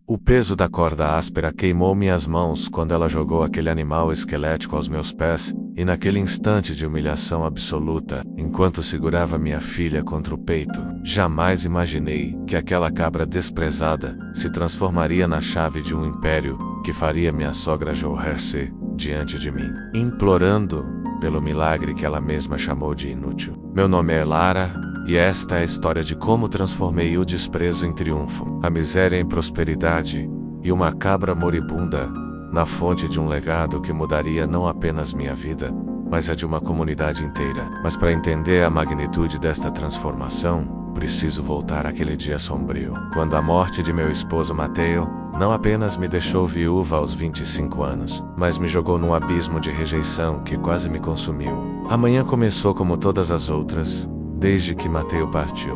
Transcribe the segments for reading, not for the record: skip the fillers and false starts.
O peso da corda áspera queimou minhas mãos quando ela jogou aquele animal esquelético aos meus pés, e naquele instante de humilhação absoluta, enquanto segurava minha filha contra o peito, jamais imaginei que aquela cabra desprezada se transformaria na chave de um império que faria minha sogra jorrer-se diante de mim, implorando pelo milagre que ela mesma chamou de inútil. Meu nome é Lara, e esta é a história de como transformei o desprezo em triunfo, a miséria em prosperidade, e uma cabra moribunda na fonte de um legado que mudaria não apenas minha vida, mas a de uma comunidade inteira. Mas para entender a magnitude desta transformação, preciso voltar àquele dia sombrio, quando a morte de meu esposo Mateo não apenas me deixou viúva aos 25 anos, mas me jogou num abismo de rejeição que quase me consumiu. A manhã começou como todas as outras, desde que Mateo partiu,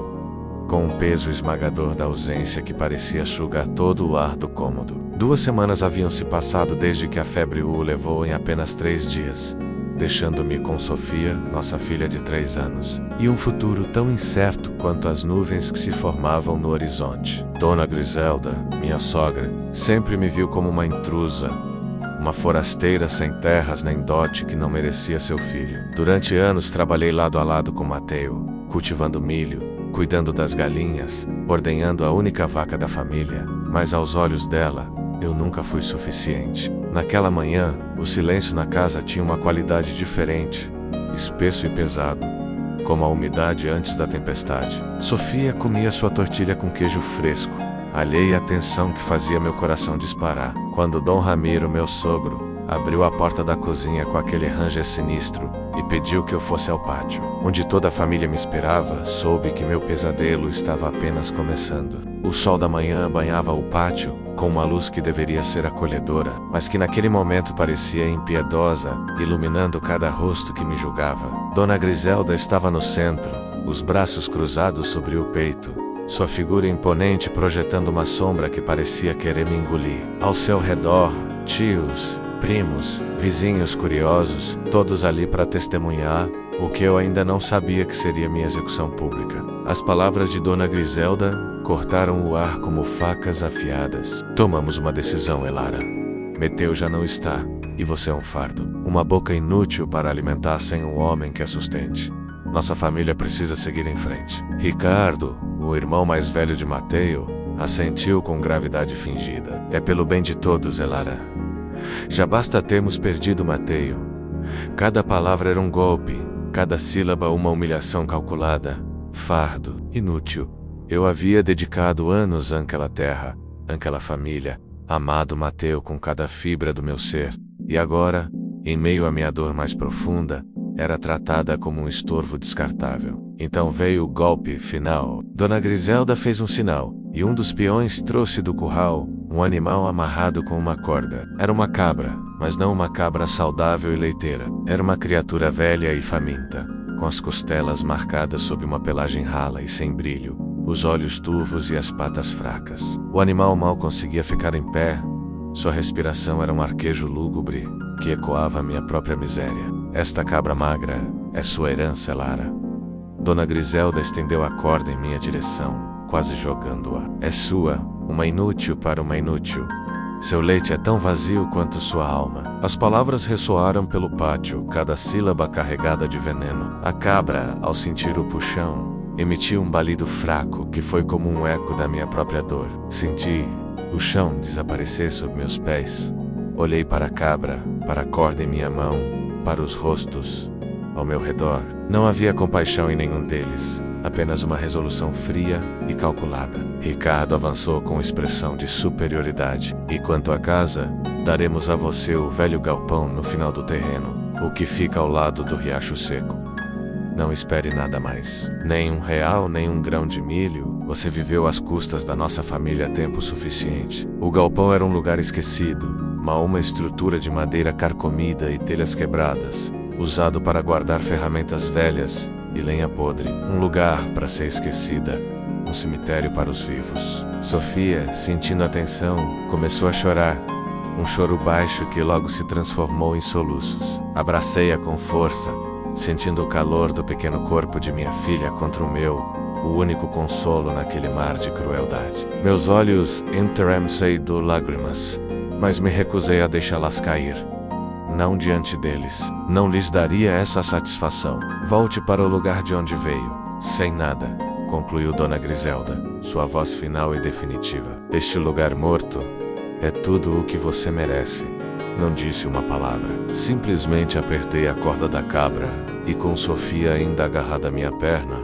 com um peso esmagador da ausência que parecia sugar todo o ar do cômodo. 2 semanas haviam se passado desde que a febre o levou em apenas 3 dias, deixando-me com Sofia, nossa filha de 3 anos, e um futuro tão incerto quanto as nuvens que se formavam no horizonte. Dona Griselda, minha sogra, sempre me viu como uma intrusa, uma forasteira sem terras nem dote que não merecia seu filho. Durante anos trabalhei lado a lado com Mateo, cultivando milho, cuidando das galinhas, ordenhando a única vaca da família, mas aos olhos dela, eu nunca fui suficiente. Naquela manhã, o silêncio na casa tinha uma qualidade diferente, espesso e pesado, como a umidade antes da tempestade. Sofia comia sua tortilha com queijo fresco, alheia à tensão que fazia meu coração disparar, quando Dom Ramiro, meu sogro, abriu a porta da cozinha com aquele ranger sinistro e pediu que eu fosse ao pátio. Onde toda a família me esperava, soube que meu pesadelo estava apenas começando. O sol da manhã banhava o pátio, com uma luz que deveria ser acolhedora, mas que naquele momento parecia impiedosa, iluminando cada rosto que me julgava. Dona Griselda estava no centro, os braços cruzados sobre o peito, sua figura imponente projetando uma sombra que parecia querer me engolir. Ao seu redor, tios, primos, vizinhos curiosos, todos ali para testemunhar o que eu ainda não sabia que seria minha execução pública. As palavras de Dona Griselda cortaram o ar como facas afiadas. Tomamos uma decisão, Elara. Meteu já não está, e você é um fardo. Uma boca inútil para alimentar sem um homem que a sustente. Nossa família precisa seguir em frente. Ricardo, o irmão mais velho de Mateo, assentiu com gravidade fingida. É pelo bem de todos, Elara. Já basta termos perdido Mateo. Cada palavra era um golpe, cada sílaba uma humilhação calculada. Fardo, inútil. Eu havia dedicado anos àquela terra, àquela família, amado Mateo com cada fibra do meu ser, e agora, em meio à minha dor mais profunda, era tratada como um estorvo descartável. Então veio o golpe final. Dona Griselda fez um sinal, e um dos peões trouxe do curral um animal amarrado com uma corda. Era uma cabra, mas não uma cabra saudável e leiteira. Era uma criatura velha e faminta, com as costelas marcadas sob uma pelagem rala e sem brilho, os olhos turvos e as patas fracas. O animal mal conseguia ficar em pé, sua respiração era um arquejo lúgubre que ecoava a minha própria miséria. Esta cabra magra é sua herança, Lara. Dona Griselda estendeu a corda em minha direção, quase jogando-a. É sua, uma inútil para uma inútil. Seu leite é tão vazio quanto sua alma. As palavras ressoaram pelo pátio, cada sílaba carregada de veneno. A cabra, ao sentir o puxão, emitiu um balido fraco que foi como um eco da minha própria dor. Senti o chão desaparecer sob meus pés. Olhei para a cabra, para a corda em minha mão, para os rostos ao meu redor. Não havia compaixão em nenhum deles, apenas uma resolução fria e calculada. Ricardo avançou com expressão de superioridade. E quanto à casa, daremos a você o velho galpão no final do terreno, o que fica ao lado do riacho seco. Não espere nada mais. Nem R$1, nem um grão de milho. Você viveu às custas da nossa família tempo suficiente. O galpão era um lugar esquecido, uma estrutura de madeira carcomida e telhas quebradas, usado para guardar ferramentas velhas e lenha podre. Um lugar para ser esquecida, um cemitério para os vivos. Sofia, sentindo a tensão, começou a chorar, um choro baixo que logo se transformou em soluços. Abracei-a com força, sentindo o calor do pequeno corpo de minha filha contra o meu, o único consolo naquele mar de crueldade. Meus olhos entraram-se de lágrimas, mas me recusei a deixá-las cair. Não diante deles. Não lhes daria essa satisfação. Volte para o lugar de onde veio. Sem nada, concluiu Dona Griselda, sua voz final e definitiva. Este lugar morto é tudo o que você merece. Não disse uma palavra. Simplesmente apertei a corda da cabra e, com Sofia ainda agarrada à minha perna,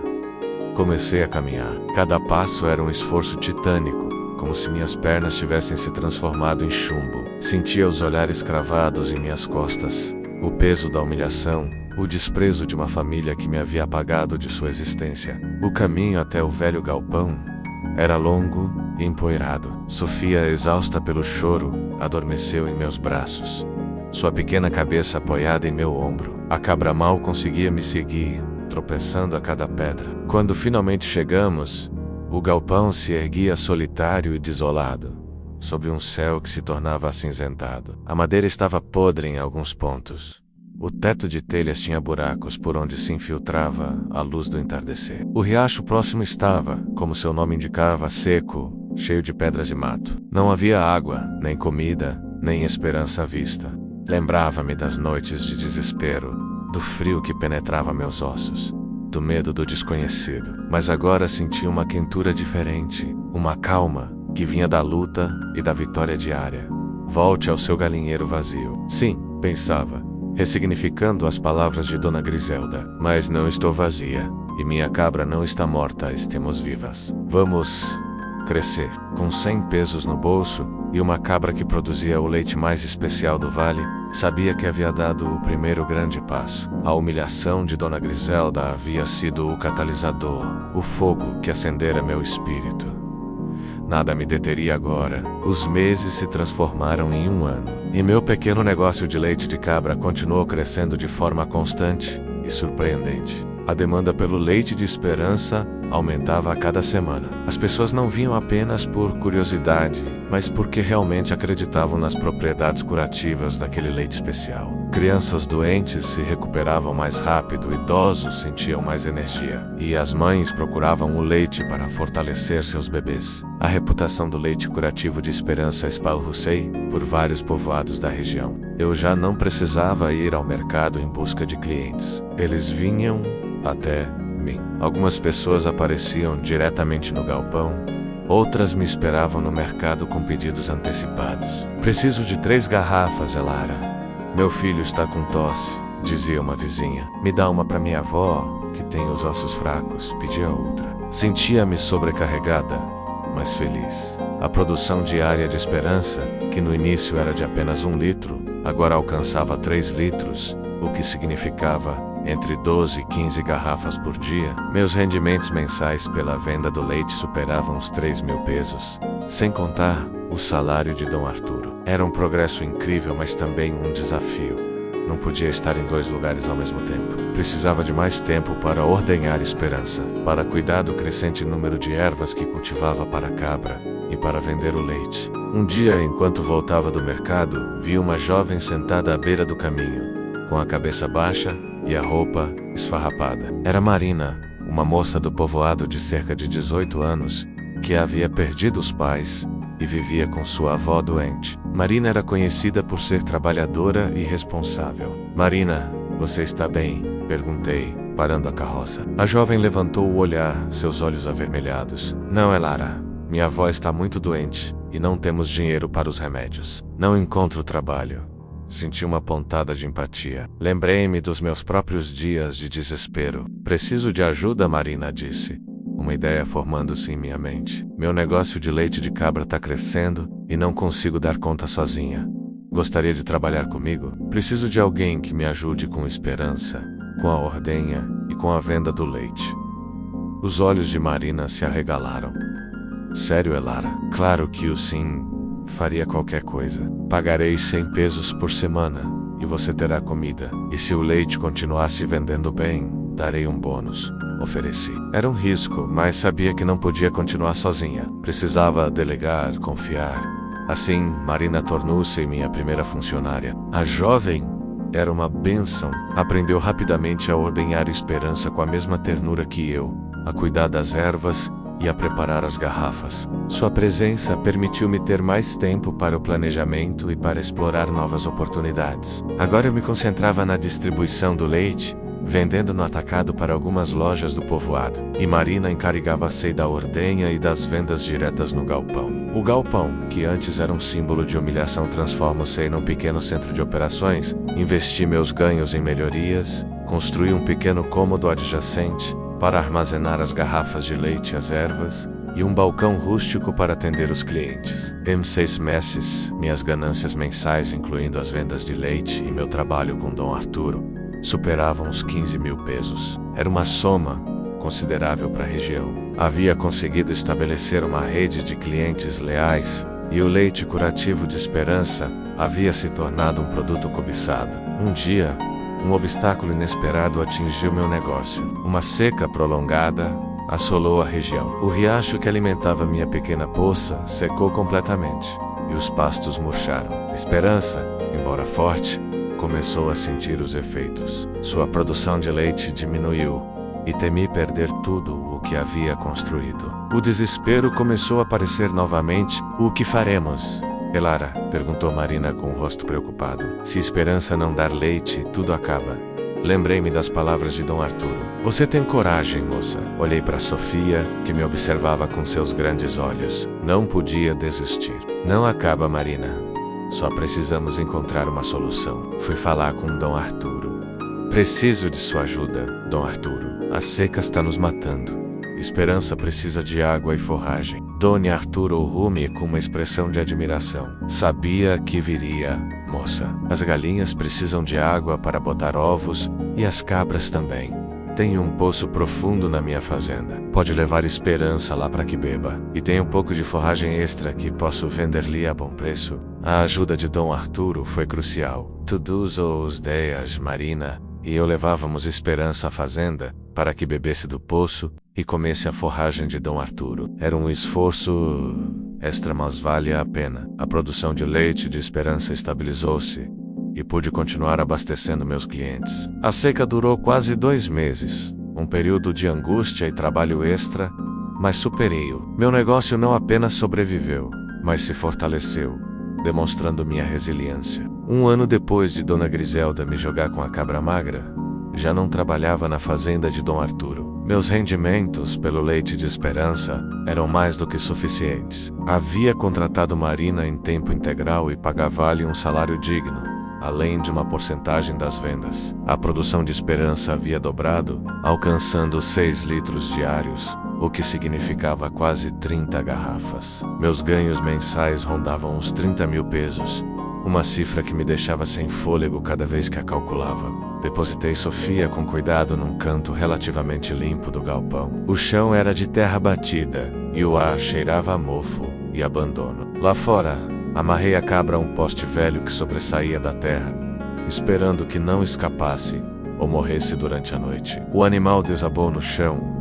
comecei a caminhar. Cada passo era um esforço titânico, como se minhas pernas tivessem se transformado em chumbo. Sentia os olhares cravados em minhas costas, o peso da humilhação, o desprezo de uma família que me havia apagado de sua existência. O caminho até o velho galpão era longo e empoeirado. Sofia, exausta pelo choro, adormeceu em meus braços, sua pequena cabeça apoiada em meu ombro. A cabra mal conseguia me seguir, tropeçando a cada pedra. Quando finalmente chegamos, o galpão se erguia solitário e desolado, sob um céu que se tornava acinzentado. A madeira estava podre em alguns pontos. O teto de telhas tinha buracos por onde se infiltrava a luz do entardecer. O riacho próximo estava, como seu nome indicava, seco, cheio de pedras e mato. Não havia água, nem comida, nem esperança à vista. Lembrava-me das noites de desespero, do frio que penetrava meus ossos, do medo do desconhecido. Mas agora sentia uma quentura diferente, uma calma que vinha da luta e da vitória diária. Volte ao seu galinheiro vazio. Sim, pensava, ressignificando as palavras de Dona Griselda. Mas não estou vazia, e minha cabra não está morta, estamos vivas. Vamos crescer. Com 100 pesos no bolso e uma cabra que produzia o leite mais especial do vale, sabia que havia dado o primeiro grande passo. A humilhação de Dona Griselda havia sido o catalisador, o fogo que acendera meu espírito. Nada me deteria agora. Os meses se transformaram em um ano, e meu pequeno negócio de leite de cabra continuou crescendo de forma constante e surpreendente. A demanda pelo leite de esperança aumentava a cada semana. As pessoas não vinham apenas por curiosidade, mas porque realmente acreditavam nas propriedades curativas daquele leite especial. Crianças doentes se recuperavam mais rápido, idosos sentiam mais energia, e as mães procuravam o leite para fortalecer seus bebês. A reputação do leite curativo de esperança esparrou-se por vários povoados da região. Eu já não precisava ir ao mercado em busca de clientes. Eles vinham até mim. Algumas pessoas apareciam diretamente no galpão, outras me esperavam no mercado com pedidos antecipados. Preciso de 3 garrafas, Elara. Meu filho está com tosse, dizia uma vizinha. Me dá uma para minha avó, que tem os ossos fracos, pedia outra. Sentia-me sobrecarregada, mas feliz. A produção diária de esperança, que no início era de apenas 1 litro, agora alcançava 3 litros, o que significava entre 12 e 15 garrafas por dia. Meus rendimentos mensais pela venda do leite superavam os 3.000 pesos, sem contar o salário de Dom Arturo. Era um progresso incrível, mas também um desafio. Não podia estar em 2 lugares ao mesmo tempo. Precisava de mais tempo para ordenhar esperança, para cuidar do crescente número de ervas que cultivava para a cabra e para vender o leite. Um dia, enquanto voltava do mercado, vi uma jovem sentada à beira do caminho, com a cabeça baixa e a roupa esfarrapada. Era Marina, uma moça do povoado de cerca de 18 anos, que havia perdido os pais e vivia com sua avó doente. Marina era conhecida por ser trabalhadora e responsável. Marina, você está bem? Perguntei, parando a carroça. A jovem levantou o olhar, seus olhos avermelhados. Não, Elara. Minha avó está muito doente e não temos dinheiro para os remédios. Não encontro trabalho. Senti uma pontada de empatia. Lembrei-me dos meus próprios dias de desespero. Preciso de ajuda, Marina disse, uma ideia formando-se em minha mente. Meu negócio de leite de cabra está crescendo e não consigo dar conta sozinha. Gostaria de trabalhar comigo? Preciso de alguém que me ajude com esperança, com a ordenha e com a venda do leite. Os olhos de Marina se arregalaram. Sério, Elara? Claro que o sim. Faria qualquer coisa. Pagarei 100 pesos por semana e você terá comida. E se o leite continuasse vendendo bem, darei um bônus. Ofereci. Era um risco, mas sabia que não podia continuar sozinha. Precisava delegar, confiar. Assim, Marina tornou-se minha primeira funcionária. A jovem era uma bênção. Aprendeu rapidamente a ordenhar esperança com a mesma ternura que eu, a cuidar das ervas e a preparar as garrafas. Sua presença permitiu-me ter mais tempo para o planejamento e para explorar novas oportunidades. Agora eu me concentrava na distribuição do leite, vendendo no atacado para algumas lojas do povoado. E Marina encarregava-se da ordenha e das vendas diretas no galpão. O galpão, que antes era um símbolo de humilhação, transforma-se em um pequeno centro de operações. Investi meus ganhos em melhorias, construí um pequeno cômodo adjacente para armazenar as garrafas de leite e as ervas, e um balcão rústico para atender os clientes. Em 6 meses, minhas ganâncias mensais, incluindo as vendas de leite e meu trabalho com Dom Arturo, superavam os 15 mil pesos. Era uma soma considerável para a região. Havia conseguido estabelecer uma rede de clientes leais, e o leite curativo de Esperança havia se tornado um produto cobiçado. Um dia, um obstáculo inesperado atingiu meu negócio. Uma seca prolongada assolou a região. O riacho que alimentava minha pequena poça secou completamente, e os pastos murcharam. Esperança, embora forte, começou a sentir os efeitos. Sua produção de leite diminuiu, e temi perder tudo o que havia construído. O desespero começou a aparecer novamente. O que faremos, Elara? Perguntou Marina com o rosto preocupado. Se Esperança não dar leite, tudo acaba. Lembrei-me das palavras de Dom Arturo. Você tem coragem, moça. Olhei para Sofia, que me observava com seus grandes olhos. Não podia desistir. Não acaba, Marina. Só precisamos encontrar uma solução. Fui falar com Dom Arturo. Preciso de sua ajuda, Dom Arturo. A seca está nos matando. Esperança precisa de água e forragem. Dona Arturo olhou-me com uma expressão de admiração. Sabia que viria, moça. As galinhas precisam de água para botar ovos, e as cabras também. Tenho um poço profundo na minha fazenda. Pode levar Esperança lá para que beba. E tem um pouco de forragem extra que posso vender-lhe a bom preço. A ajuda de Dom Arturo foi crucial. Todos os dias, Marina e eu levávamos Esperança à fazenda para que bebesse do poço e comesse a forragem de Dom Arturo. Era um esforço extra, mas valia a pena. A produção de leite de Esperança estabilizou-se e pude continuar abastecendo meus clientes. A seca durou quase 2 meses, um período de angústia e trabalho extra, mas superei-o. Meu negócio não apenas sobreviveu, mas se fortaleceu, demonstrando minha resiliência. 1 ano depois de Dona Griselda me jogar com a cabra magra, já não trabalhava na fazenda de Dom Arturo. Meus rendimentos pelo leite de Esperança eram mais do que suficientes. Havia contratado Marina em tempo integral e pagava-lhe um salário digno, além de uma porcentagem das vendas. A produção de Esperança havia dobrado, alcançando 6 litros diários, o que significava quase 30 garrafas. Meus ganhos mensais rondavam os 30 mil pesos, uma cifra que me deixava sem fôlego cada vez que a calculava. Depositei Sofia com cuidado num canto relativamente limpo do galpão. O chão era de terra batida, e o ar cheirava a mofo e abandono. Lá fora, amarrei a cabra a um poste velho que sobressaía da terra, esperando que não escapasse ou morresse durante a noite. O animal desabou no chão,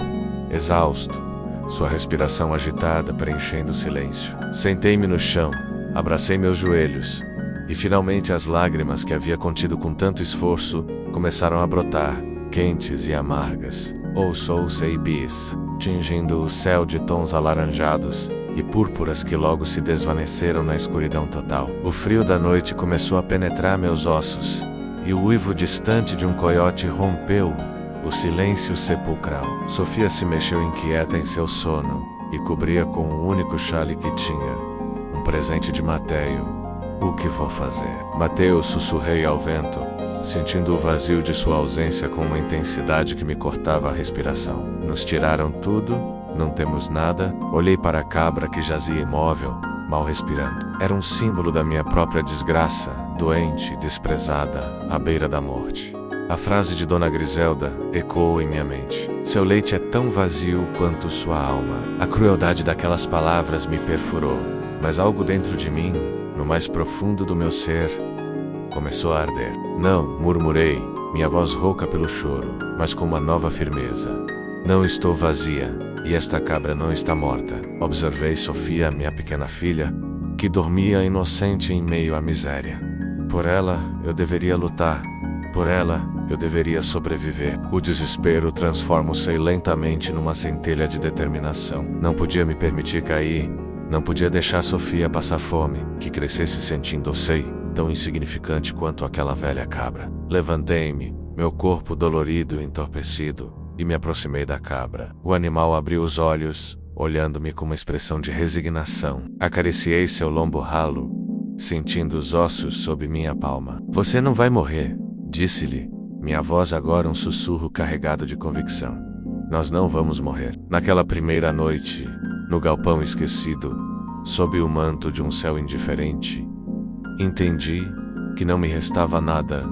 exausto, sua respiração agitada preenchendo o silêncio. Sentei-me no chão, abracei meus joelhos, e finalmente as lágrimas que havia contido com tanto esforço começaram a brotar, quentes e amargas. Ouçou-se bis, tingindo o céu de tons alaranjados e púrpuras que logo se desvaneceram na escuridão total. O frio da noite começou a penetrar meus ossos, e o uivo distante de um coiote rompeu o silêncio sepulcral. Sofia se mexeu inquieta em seu sono e cobria com o único chale que tinha, um presente de Mateio. O que vou fazer? Mateu, sussurrei ao vento, sentindo o vazio de sua ausência com uma intensidade que me cortava a respiração. Nos tiraram tudo, não temos nada. Olhei para a cabra que jazia imóvel, mal respirando. Era um símbolo da minha própria desgraça, doente, desprezada, à beira da morte. A frase de Dona Griselda ecoou em minha mente. Seu leite é tão vazio quanto sua alma. A crueldade daquelas palavras me perfurou, mas algo dentro de mim, no mais profundo do meu ser, começou a arder. Não, murmurei, minha voz rouca pelo choro, mas com uma nova firmeza. Não estou vazia, e esta cabra não está morta. Observei Sofia, minha pequena filha, que dormia inocente em meio à miséria. Por ela, eu deveria lutar. Por ela, Eu deveria sobreviver. O desespero transforma-se lentamente numa centelha de determinação. Não podia me permitir cair. Não podia deixar Sofia passar fome, que crescesse sentindo-se tão insignificante quanto aquela velha cabra. Levantei-me, meu corpo dolorido e entorpecido, e me aproximei da cabra. O animal abriu os olhos, olhando-me com uma expressão de resignação. Acariciei seu lombo ralo, sentindo os ossos sob minha palma. Você não vai morrer, disse-lhe, minha voz agora um sussurro carregado de convicção. Nós não vamos morrer. Naquela primeira noite, no galpão esquecido, sob o manto de um céu indiferente, entendi que não me restava nada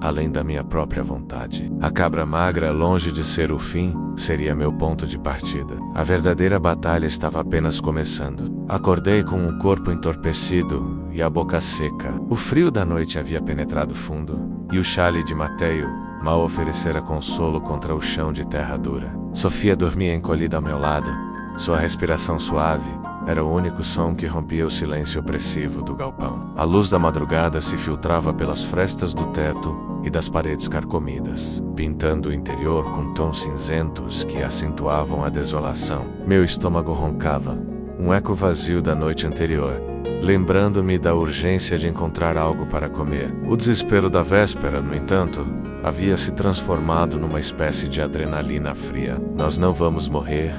além da minha própria vontade. A cabra magra, longe de ser o fim, seria meu ponto de partida. A verdadeira batalha estava apenas começando. Acordei com o corpo entorpecido e a boca seca. O frio da noite havia penetrado fundo, e o chale de Mateio mal oferecera consolo contra o chão de terra dura. Sofia dormia encolhida ao meu lado. Sua respiração suave era o único som que rompia o silêncio opressivo do galpão. A luz da madrugada se filtrava pelas frestas do teto e das paredes carcomidas, pintando o interior com tons cinzentos que acentuavam a desolação. Meu estômago roncava, um eco vazio da noite anterior, lembrando-me da urgência de encontrar algo para comer. O desespero da véspera, no entanto, havia se transformado numa espécie de adrenalina fria. Nós não vamos morrer,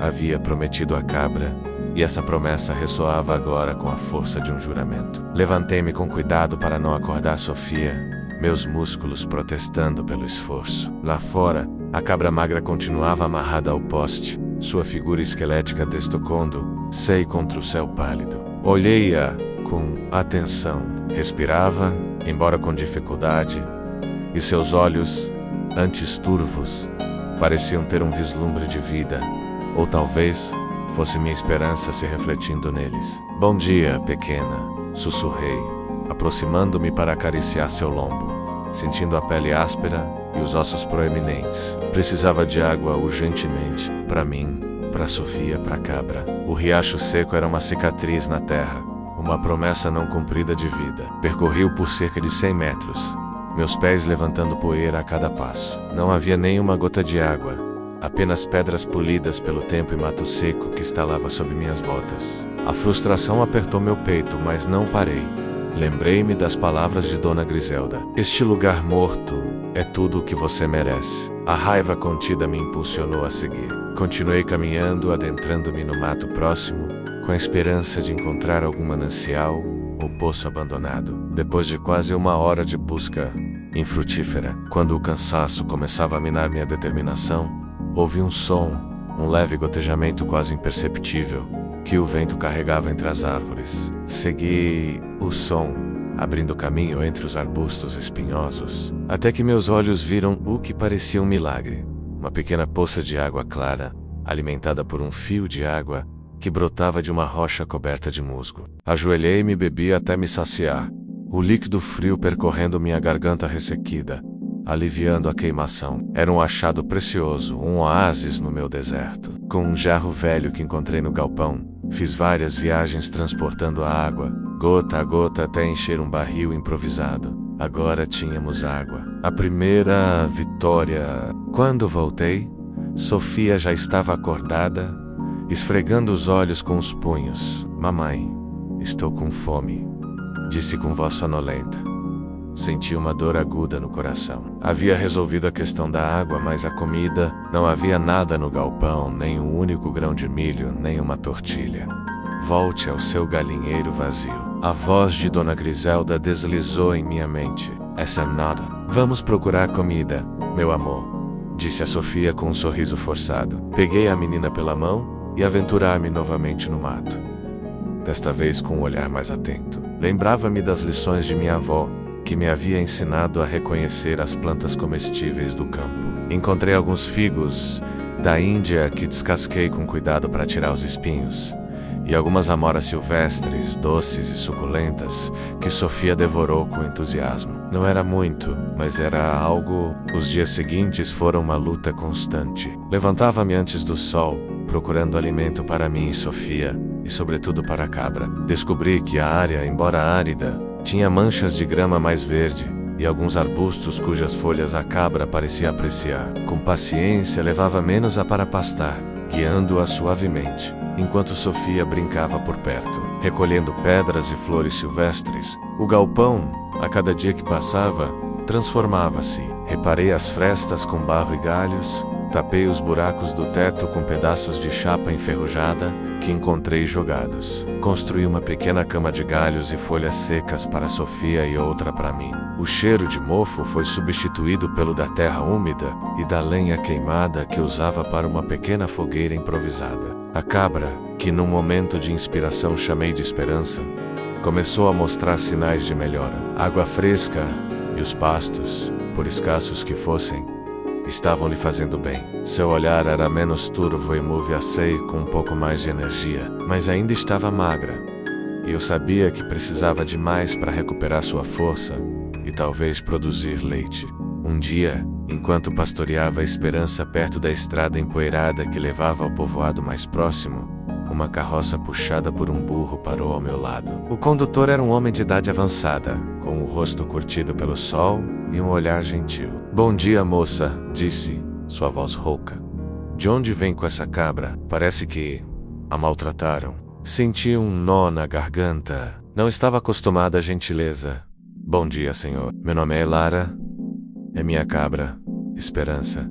havia prometido a cabra, e essa promessa ressoava agora com a força de um juramento. Levantei-me com cuidado para não acordar Sofia, meus músculos protestando pelo esforço. Lá fora, a cabra magra continuava amarrada ao poste, sua figura esquelética destocondo, sei contra o céu pálido. Olhei-a com atenção. Respirava, embora com dificuldade, e seus olhos, antes turvos, pareciam ter um vislumbre de vida, ou talvez fosse minha esperança se refletindo neles. Bom dia, pequena, sussurrei, aproximando-me para acariciar seu lombo, sentindo a pele áspera e os ossos proeminentes. Precisava de água urgentemente, para mim, para Sofia, para a cabra. O riacho seco era uma cicatriz na terra, uma promessa não cumprida de vida. Percorri-o por cerca de 100 metros, meus pés levantando poeira a cada passo. Não havia nenhuma gota de água, apenas pedras polidas pelo tempo e mato seco que estalava sob minhas botas. A frustração apertou meu peito, mas não parei. Lembrei-me das palavras de Dona Griselda. Este lugar morto é tudo o que você merece. A raiva contida me impulsionou a seguir. Continuei caminhando, adentrando-me no mato próximo, com a esperança de encontrar algum manancial ou poço abandonado. Depois de quase 1 hora de busca infrutífera, quando o cansaço começava a minar minha determinação, ouvi um som, um leve gotejamento quase imperceptível, que o vento carregava entre as árvores. Segui o som, abrindo caminho entre os arbustos espinhosos, até que meus olhos viram o que parecia um milagre. Uma pequena poça de água clara, alimentada por um fio de água, que brotava de uma rocha coberta de musgo. Ajoelhei-me e bebi até me saciar, o líquido frio percorrendo minha garganta ressequida, aliviando a queimação. Era um achado precioso, um oásis no meu deserto. Com um jarro velho que encontrei no galpão, fiz várias viagens transportando a água, gota a gota até encher um barril improvisado. Agora tínhamos água. A primeira vitória. Quando voltei, Sofia já estava acordada, esfregando os olhos com os punhos. Mamãe, estou com fome, disse com voz sonolenta. Senti uma dor aguda no coração. Havia resolvido a questão da água, mas a comida, não havia nada no galpão, nem um único grão de milho, nem uma tortilha. Volte ao seu galinheiro vazio. A voz de Dona Griselda deslizou em minha mente. Essa é nada. Vamos procurar comida, meu amor, disse a Sofia com um sorriso forçado. Peguei a menina pela mão e aventurar-me novamente no mato. Desta vez com um olhar mais atento. Lembrava-me das lições de minha avó, que me havia ensinado a reconhecer as plantas comestíveis do campo. Encontrei alguns figos da Índia que descasquei com cuidado para tirar os espinhos, e algumas amoras silvestres, doces e suculentas, que Sofia devorou com entusiasmo. Não era muito, mas era algo. Os dias seguintes foram uma luta constante. Levantava-me antes do sol, procurando alimento para mim e Sofia, e sobretudo para a cabra. Descobri que a área, embora árida, tinha manchas de grama mais verde, e alguns arbustos cujas folhas a cabra parecia apreciar. Com paciência, levava Menos-a para pastar, guiando-a suavemente, enquanto Sofia brincava por perto, recolhendo pedras e flores silvestres. O galpão, a cada dia que passava, transformava-se. Reparei as frestas com barro e galhos, tapei os buracos do teto com pedaços de chapa enferrujada que encontrei jogados. Construí uma pequena cama de galhos e folhas secas para Sofia e outra para mim. O cheiro de mofo foi substituído pelo da terra úmida e da lenha queimada que usava para uma pequena fogueira improvisada. A cabra, que num momento de inspiração chamei de Esperança, começou a mostrar sinais de melhora. Água fresca e os pastos, por escassos que fossem, estavam lhe fazendo bem. Seu olhar era menos turvo e move-a-seio com um pouco mais de energia, mas ainda estava magra, e eu sabia que precisava de mais para recuperar sua força e talvez produzir leite. Um dia, enquanto pastoreava a Esperança perto da estrada empoeirada que levava ao povoado mais próximo, uma carroça puxada por um burro parou ao meu lado. O condutor era um homem de idade avançada, com o rosto curtido pelo sol e um olhar gentil. "Bom dia, moça", disse, sua voz rouca. "De onde vem com essa cabra? Parece que a maltrataram." Senti um nó na garganta. Não estava acostumada à gentileza. "Bom dia, senhor. Meu nome é Lara. É minha cabra, Esperança.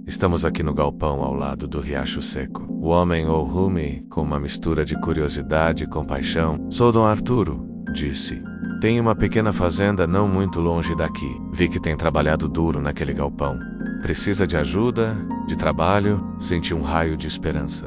Estamos aqui no galpão ao lado do riacho seco." O homem olhou-me com uma mistura de curiosidade e compaixão. "Sou Dom Arturo", disse. "Tenho uma pequena fazenda não muito longe daqui. Vi que tem trabalhado duro naquele galpão. Precisa de ajuda, de trabalho?" Senti um raio de esperança.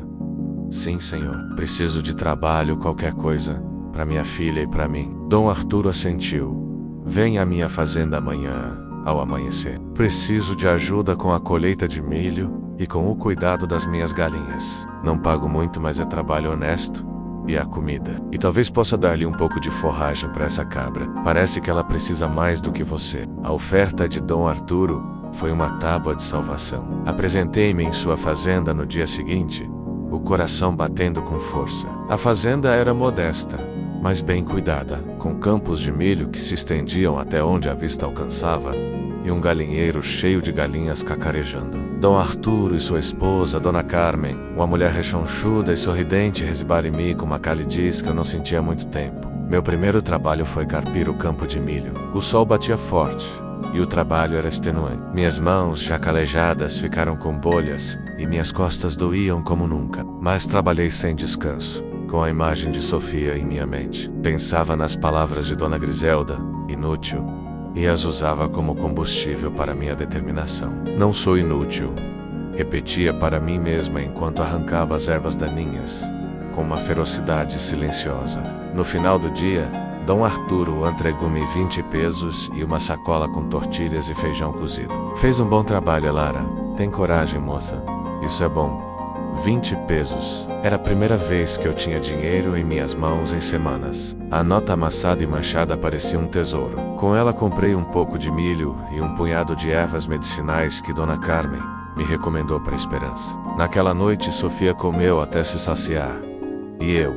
"Sim, senhor. Preciso de trabalho, qualquer coisa, para minha filha e para mim." Dom Arturo assentiu. "Venha à minha fazenda amanhã, ao amanhecer. Preciso de ajuda com a colheita de milho e com o cuidado das minhas galinhas. Não pago muito, mas é trabalho honesto. E a comida. E talvez possa dar-lhe um pouco de forragem para essa cabra. Parece que ela precisa mais do que você." A oferta de Dom Arturo foi uma tábua de salvação. Apresentei-me em sua fazenda no dia seguinte, o coração batendo com força. A fazenda era modesta, mas bem cuidada, com campos de milho que se estendiam até onde a vista alcançava, e um galinheiro cheio de galinhas cacarejando. Dom Arturo e sua esposa, Dona Carmen, uma mulher rechonchuda e sorridente, resibaram em mim com uma calidez que eu não sentia há muito tempo. Meu primeiro trabalho foi carpir o campo de milho. O sol batia forte, e o trabalho era extenuante. Minhas mãos, já calejadas, ficaram com bolhas, e minhas costas doíam como nunca. Mas trabalhei sem descanso, com a imagem de Sofia em minha mente. Pensava nas palavras de Dona Griselda, inútil, e as usava como combustível para minha determinação. "Não sou inútil", repetia para mim mesma enquanto arrancava as ervas daninhas, com uma ferocidade silenciosa. No final do dia, Dom Arturo entregou-me 20 pesos e uma sacola com tortilhas e feijão cozido. "Fez um bom trabalho, Lara. Tem coragem, moça. Isso é bom." 20 pesos. Era a primeira vez que eu tinha dinheiro em minhas mãos em semanas. A nota amassada e manchada parecia um tesouro. Com ela comprei um pouco de milho e um punhado de ervas medicinais que Dona Carmen me recomendou para a Esperança. Naquela noite, Sofia comeu até se saciar. E eu,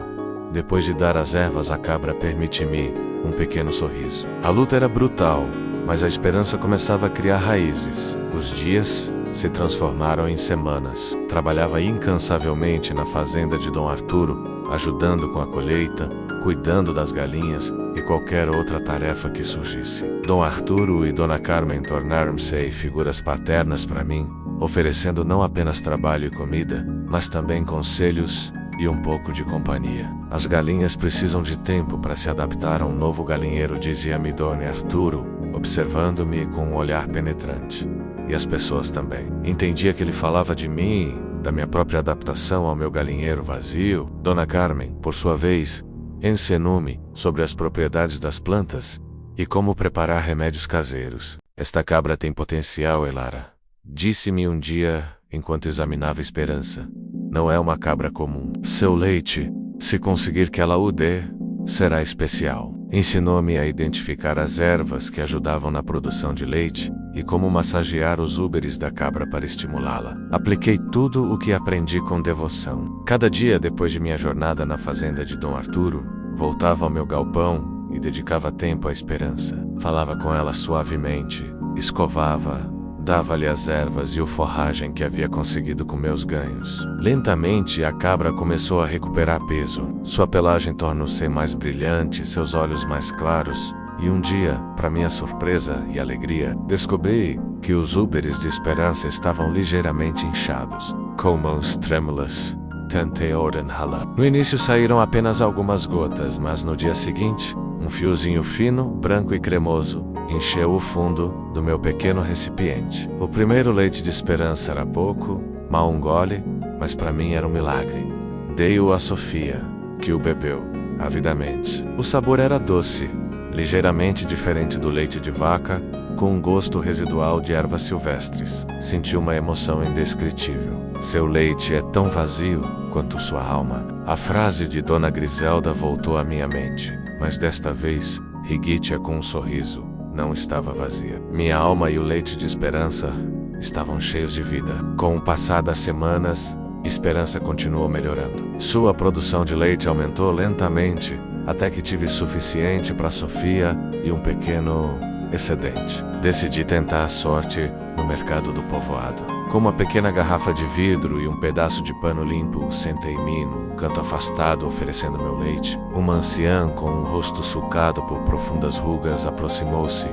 depois de dar as ervas à cabra, permiti-me um pequeno sorriso. A luta era brutal, mas a esperança começava a criar raízes. Os dias se transformaram em semanas. Trabalhava incansavelmente na fazenda de Dom Arturo, ajudando com a colheita, cuidando das galinhas e qualquer outra tarefa que surgisse. Dom Arturo e Dona Carmen tornaram-se figuras paternas para mim, oferecendo não apenas trabalho e comida, mas também conselhos e um pouco de companhia. "As galinhas precisam de tempo para se adaptar a um novo galinheiro", dizia-me Dom Arturo, observando-me com um olhar penetrante. E as pessoas também. Entendia que ele falava de mim, da minha própria adaptação ao meu galinheiro vazio. Dona Carmen, por sua vez, ensinou-me sobre as propriedades das plantas e como preparar remédios caseiros. "Esta cabra tem potencial, Elara", disse-me um dia enquanto examinava Esperança. "Não é uma cabra comum. Seu leite, se conseguir que ela o dê, será especial." Ensinou-me a identificar as ervas que ajudavam na produção de leite e como massagear os úberes da cabra para estimulá-la. Apliquei tudo o que aprendi com devoção. Cada dia depois de minha jornada na fazenda de Dom Arturo, voltava ao meu galpão e dedicava tempo à esperança. Falava com ela suavemente, escovava, dava-lhe as ervas e o forragem que havia conseguido com meus ganhos. Lentamente, a cabra começou a recuperar peso. Sua pelagem tornou-se mais brilhante, seus olhos mais claros, e um dia, para minha surpresa e alegria, descobri que os úberes de esperança estavam ligeiramente inchados. Como trêmulas, tentei ordená-la. No início saíram apenas algumas gotas, mas no dia seguinte, um fiozinho fino, branco e cremoso, encheu o fundo do meu pequeno recipiente. O primeiro leite de esperança era pouco, mal um gole, mas para mim era um milagre. Dei-o a Sofia, que o bebeu, avidamente. O sabor era doce, ligeiramente diferente do leite de vaca, com um gosto residual de ervas silvestres. Senti uma emoção indescritível. Seu leite é tão vazio quanto sua alma. A frase de Dona Griselda voltou à minha mente, mas desta vez, Rigitia com um sorriso, não estava vazia. Minha alma e o leite de esperança estavam cheios de vida. Com o passar das semanas, Esperança continuou melhorando. Sua produção de leite aumentou lentamente, até que tive suficiente para Sofia e um pequeno excedente. Decidi tentar a sorte no mercado do povoado. Com uma pequena garrafa de vidro e um pedaço de pano limpo, sentei-me num canto afastado oferecendo meu leite. Uma anciã com um rosto sulcado por profundas rugas aproximou-se,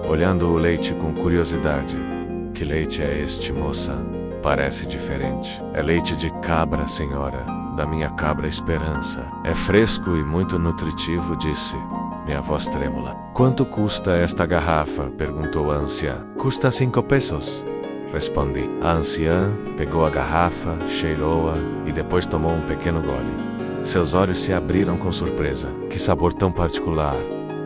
olhando o leite com curiosidade. Que leite é este, moça? Parece diferente. É leite de cabra, senhora, da minha cabra Esperança. É fresco e muito nutritivo, disse, minha voz trêmula. Quanto custa esta garrafa? Perguntou a anciã. Custa 5 pesos. Respondi. A anciã pegou a garrafa, cheirou-a e depois tomou um pequeno gole. Seus olhos se abriram com surpresa. Que sabor tão particular.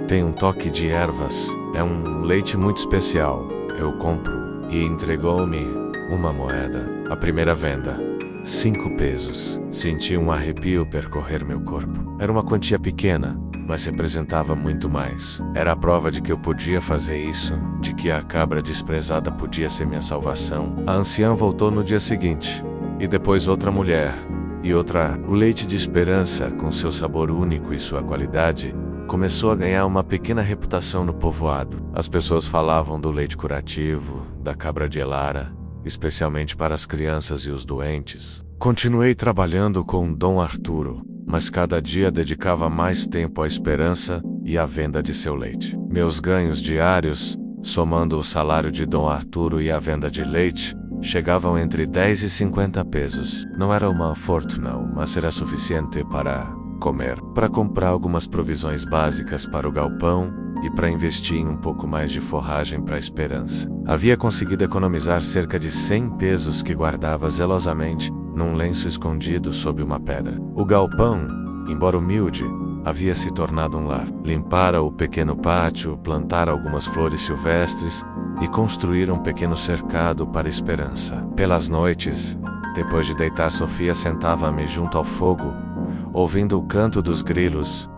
Tem um toque de ervas. É um leite muito especial. Eu compro. E entregou-me uma moeda. A primeira venda. 5 pesos. Senti um arrepio percorrer meu corpo. Era uma quantia pequena, mas representava muito mais. Era a prova de que eu podia fazer isso, de que a cabra desprezada podia ser minha salvação. A anciã voltou no dia seguinte, e depois outra mulher, e outra. O leite de Esperança, com seu sabor único e sua qualidade, começou a ganhar uma pequena reputação no povoado. As pessoas falavam do leite curativo, da cabra de Elara, especialmente para as crianças e os doentes. Continuei trabalhando com Dom Arturo, mas cada dia dedicava mais tempo à esperança e à venda de seu leite. Meus ganhos diários, somando o salário de Dom Arturo e a venda de leite, chegavam entre 10 e 50 pesos. Não era uma fortuna, mas era suficiente para comer, para comprar algumas provisões básicas para o galpão e para investir em um pouco mais de forragem para a Esperança. Havia conseguido economizar cerca de 100 pesos que guardava zelosamente num lenço escondido sob uma pedra. O galpão, embora humilde, havia se tornado um lar. Limpara o pequeno pátio, plantara algumas flores silvestres e construíra um pequeno cercado para a Esperança. Pelas noites, depois de deitar Sofia, sentava-me junto ao fogo, ouvindo o canto dos grilos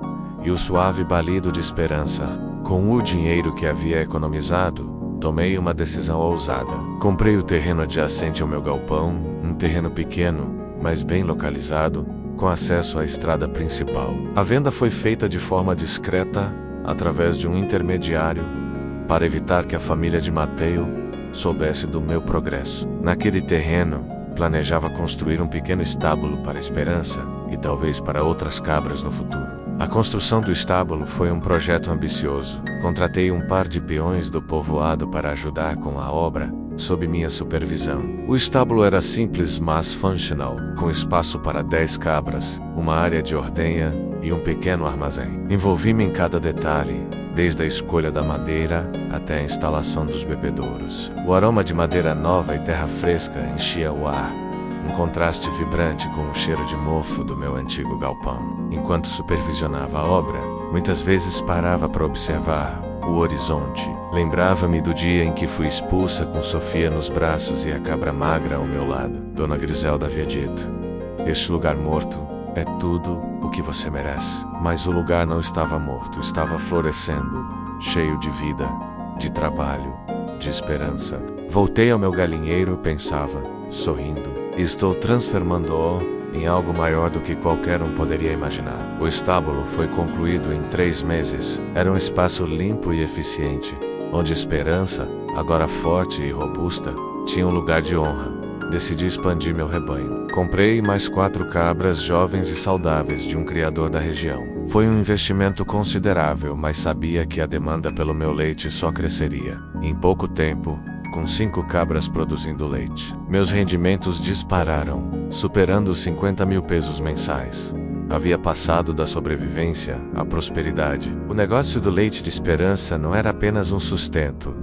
e o suave balido de Esperança. Com o dinheiro que havia economizado, tomei uma decisão ousada. Comprei o terreno adjacente ao meu galpão, um terreno pequeno, mas bem localizado, com acesso à estrada principal. A venda foi feita de forma discreta, através de um intermediário, para evitar que a família de Mateo soubesse do meu progresso. Naquele terreno, planejava construir um pequeno estábulo para a Esperança e talvez para outras cabras no futuro. A construção do estábulo foi um projeto ambicioso. Contratei um par de peões do povoado para ajudar com a obra, sob minha supervisão. O estábulo era simples, mas funcional, com espaço para 10 cabras, uma área de ordenha e um pequeno armazém. Envolvi-me em cada detalhe, desde a escolha da madeira até a instalação dos bebedouros. O aroma de madeira nova e terra fresca enchia o ar, um contraste vibrante com o cheiro de mofo do meu antigo galpão. Enquanto supervisionava a obra, muitas vezes parava para observar o horizonte. Lembrava-me do dia em que fui expulsa com Sofia nos braços e a cabra magra ao meu lado. Dona Griselda havia dito: "Este lugar morto é tudo o que você merece." Mas o lugar não estava morto, estava florescendo, cheio de vida, de trabalho, de esperança. Voltei ao meu galinheiro, pensava, sorrindo. Estou transformando-o em algo maior do que qualquer um poderia imaginar. O estábulo foi concluído em 3 meses. Era um espaço limpo e eficiente, onde Esperança, agora forte e robusta, tinha um lugar de honra. Decidi expandir meu rebanho. Comprei mais 4 cabras jovens e saudáveis de um criador da região. Foi um investimento considerável, mas sabia que a demanda pelo meu leite só cresceria. Em pouco tempo, com 5 cabras produzindo leite, meus rendimentos dispararam, superando os 50 mil pesos mensais. Havia passado da sobrevivência à prosperidade. O negócio do leite de Esperança não era apenas um sustento.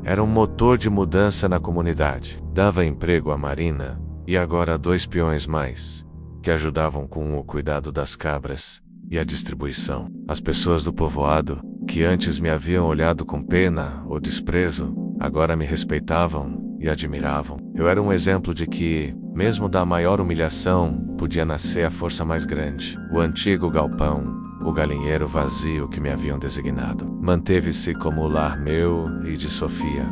Era um motor de mudança na comunidade. Dava emprego a Marina e agora 2 peões mais, que ajudavam com o cuidado das cabras e a distribuição. As pessoas do povoado, que antes me haviam olhado com pena ou desprezo, agora me respeitavam e admiravam. Eu era um exemplo de que, mesmo da maior humilhação, podia nascer a força mais grande. O antigo galpão, o galinheiro vazio que me haviam designado, manteve-se como o lar meu e de Sofia.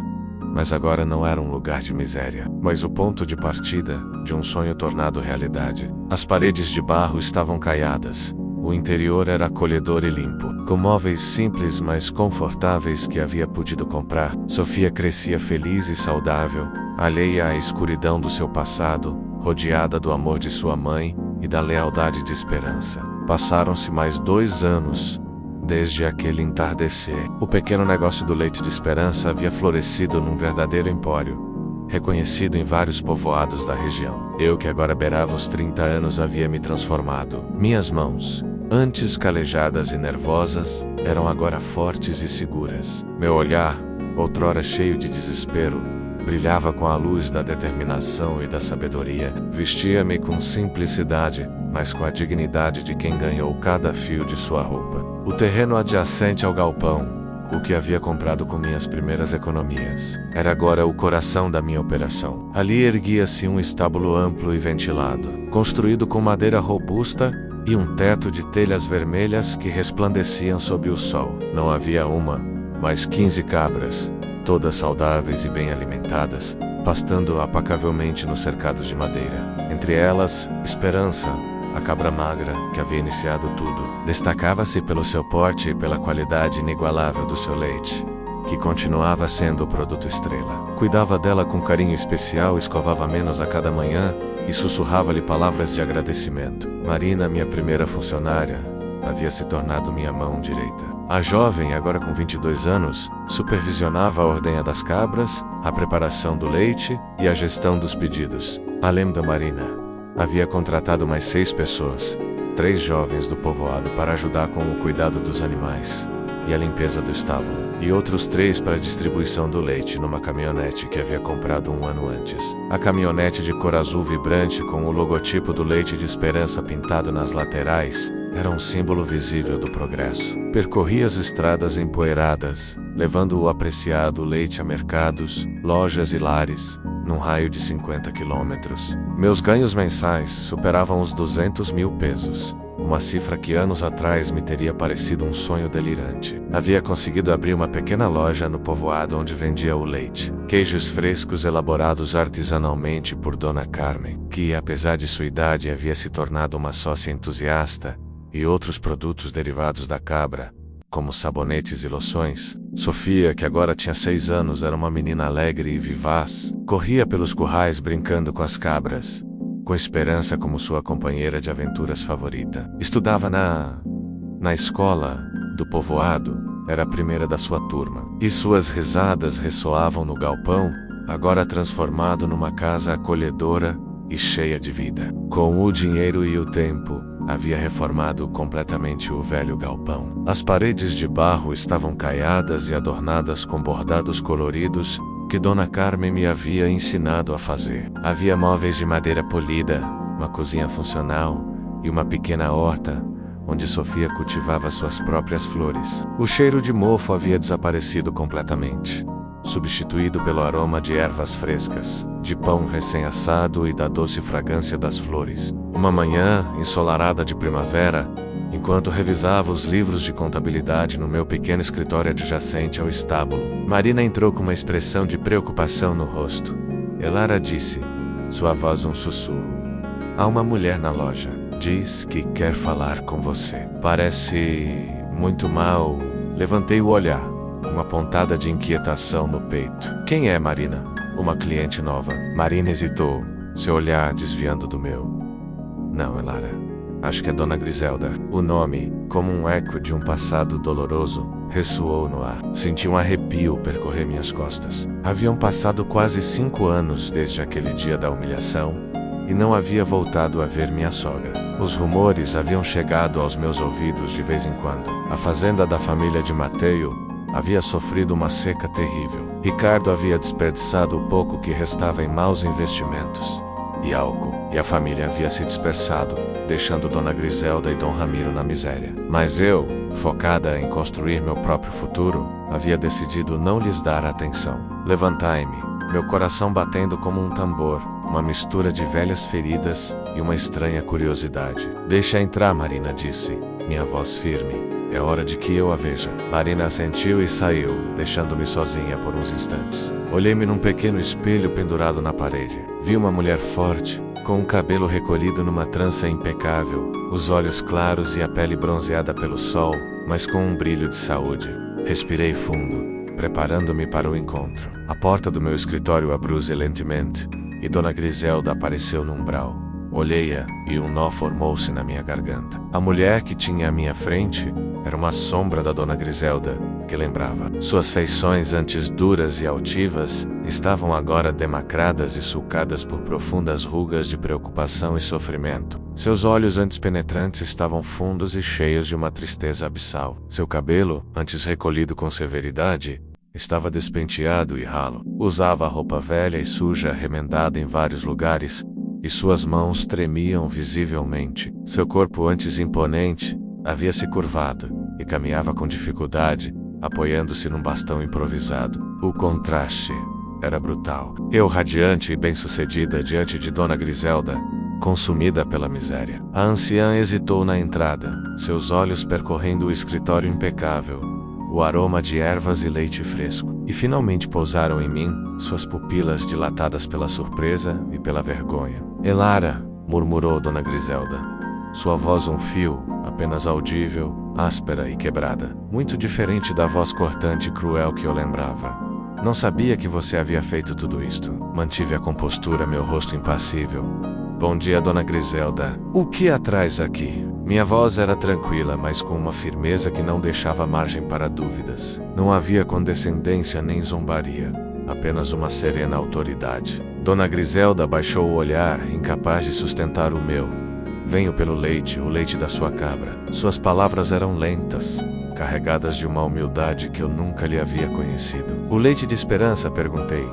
Mas agora não era um lugar de miséria, mas o ponto de partida de um sonho tornado realidade. As paredes de barro estavam caiadas. O interior era acolhedor e limpo, com móveis simples mas confortáveis que havia podido comprar. Sofia crescia feliz e saudável, alheia à escuridão do seu passado, rodeada do amor de sua mãe e da lealdade de Esperança. Passaram-se mais 2 anos, desde aquele entardecer. O pequeno negócio do leite de Esperança havia florescido num verdadeiro empório, reconhecido em vários povoados da região. Eu, que agora beirava os 30 anos, havia me transformado. Minhas mãos, antes calejadas e nervosas, eram agora fortes e seguras. Meu olhar, outrora cheio de desespero, brilhava com a luz da determinação e da sabedoria. Vestia-me com simplicidade, mas com a dignidade de quem ganhou cada fio de sua roupa. O terreno adjacente ao galpão, o que havia comprado com minhas primeiras economias, era agora o coração da minha operação. Ali erguia-se um estábulo amplo e ventilado, construído com madeira robusta e um teto de telhas vermelhas que resplandeciam sob o sol. Não havia uma, mas 15 cabras, todas saudáveis e bem alimentadas, pastando apacavelmente nos cercados de madeira. Entre elas, Esperança, a cabra magra, que havia iniciado tudo. Destacava-se pelo seu porte e pela qualidade inigualável do seu leite, que continuava sendo o produto estrela. Cuidava dela com carinho especial, escovava menos a cada manhã e sussurrava-lhe palavras de agradecimento. Marina, minha primeira funcionária, havia se tornado minha mão direita. A jovem, agora com 22 anos, supervisionava a ordenha das cabras, a preparação do leite e a gestão dos pedidos. Além da Marina, havia contratado mais 6 pessoas, 3 jovens do povoado para ajudar com o cuidado dos animais e a limpeza do estábulo, e outros 3 para a distribuição do leite numa caminhonete que havia comprado 1 ano antes. A caminhonete de cor azul vibrante com o logotipo do Leite de Esperança pintado nas laterais era um símbolo visível do progresso. Percorria as estradas empoeiradas, levando o apreciado leite a mercados, lojas e lares, num raio de 50 quilômetros. Meus ganhos mensais superavam os 200 mil pesos, uma cifra que anos atrás me teria parecido um sonho delirante. Havia conseguido abrir uma pequena loja no povoado onde vendia o leite, queijos frescos elaborados artesanalmente por Dona Carmen, que, apesar de sua idade, havia se tornado uma sócia entusiasta, e outros produtos derivados da cabra, como sabonetes e loções. Sofia, que agora tinha 6 anos, era uma menina alegre e vivaz. Corria pelos currais brincando com as cabras, com Esperança como sua companheira de aventuras favorita. Estudava na escola do povoado, era a primeira da sua turma, e suas risadas ressoavam no galpão, agora transformado numa casa acolhedora e cheia de vida. Com o dinheiro e o tempo, havia reformado completamente o velho galpão. As paredes de barro estavam caiadas e adornadas com bordados coloridos que Dona Carmen me havia ensinado a fazer. Havia móveis de madeira polida, uma cozinha funcional e uma pequena horta, onde Sofia cultivava suas próprias flores. O cheiro de mofo havia desaparecido completamente, substituído pelo aroma de ervas frescas, de pão recém-assado e da doce fragrância das flores. Uma manhã ensolarada de primavera, enquanto revisava os livros de contabilidade no meu pequeno escritório adjacente ao estábulo, Marina entrou com uma expressão de preocupação no rosto. Elara disse, sua voz um sussurro: "Há uma mulher na loja." Diz que quer falar com você. Parece muito mal. Levantei o olhar, uma pontada de inquietação no peito. Quem é Marina? Uma cliente nova. Marina hesitou, seu olhar desviando do meu. Não, Elara. Acho que é Dona Griselda. O nome, como um eco de um passado doloroso, ressoou no ar. Senti um arrepio percorrer minhas costas. Haviam passado quase 5 anos desde aquele dia da humilhação, e não havia voltado a ver minha sogra. Os rumores haviam chegado aos meus ouvidos de vez em quando. A fazenda da família de Mateio havia sofrido uma seca terrível. Ricardo havia desperdiçado o pouco que restava em maus investimentos e álcool, e a família havia se dispersado, deixando Dona Griselda e Dom Ramiro na miséria. Mas eu, focada em construir meu próprio futuro, havia decidido não lhes dar atenção. Levantai-me, meu coração batendo como um tambor, uma mistura de velhas feridas e uma estranha curiosidade. Deixa entrar, Marina disse, minha voz firme. É hora de que eu a veja. Marina assentiu e saiu, deixando-me sozinha por uns instantes. Olhei-me num pequeno espelho pendurado na parede. Vi uma mulher forte, com o cabelo recolhido numa trança impecável, os olhos claros e a pele bronzeada pelo sol, mas com um brilho de saúde. Respirei fundo, preparando-me para o encontro. A porta do meu escritório abriu lentamente, e Dona Griselda apareceu no umbral. Olhei-a e um nó formou-se na minha garganta. A mulher que tinha à minha frente era uma sombra da Dona Griselda, que lembrava. Suas feições, antes duras e altivas, estavam agora demacradas e sulcadas por profundas rugas de preocupação e sofrimento. Seus olhos, antes penetrantes, estavam fundos e cheios de uma tristeza abissal. Seu cabelo, antes recolhido com severidade, estava despenteado e ralo. Usava roupa velha e suja remendada em vários lugares, e suas mãos tremiam visivelmente. Seu corpo, antes imponente, havia se curvado e caminhava com dificuldade, apoiando-se num bastão improvisado. O contraste era brutal. Eu, radiante e bem-sucedida diante de Dona Griselda, consumida pela miséria. A anciã hesitou na entrada, seus olhos percorrendo o escritório impecável, o aroma de ervas e leite fresco, e finalmente pousaram em mim, suas pupilas dilatadas pela surpresa e pela vergonha. Elara, murmurou Dona Griselda. Sua voz um fio, apenas audível, áspera e quebrada. Muito diferente da voz cortante e cruel que eu lembrava. Não sabia que você havia feito tudo isto. Mantive a compostura, meu rosto impassível. Bom dia, Dona Griselda. O que a traz aqui? Minha voz era tranquila, mas com uma firmeza que não deixava margem para dúvidas. Não havia condescendência nem zombaria, apenas uma serena autoridade. Dona Griselda baixou o olhar, incapaz de sustentar o meu. Venho pelo leite, o leite da sua cabra. Suas palavras eram lentas, carregadas de uma humildade que eu nunca lhe havia conhecido. O leite de esperança? Perguntei,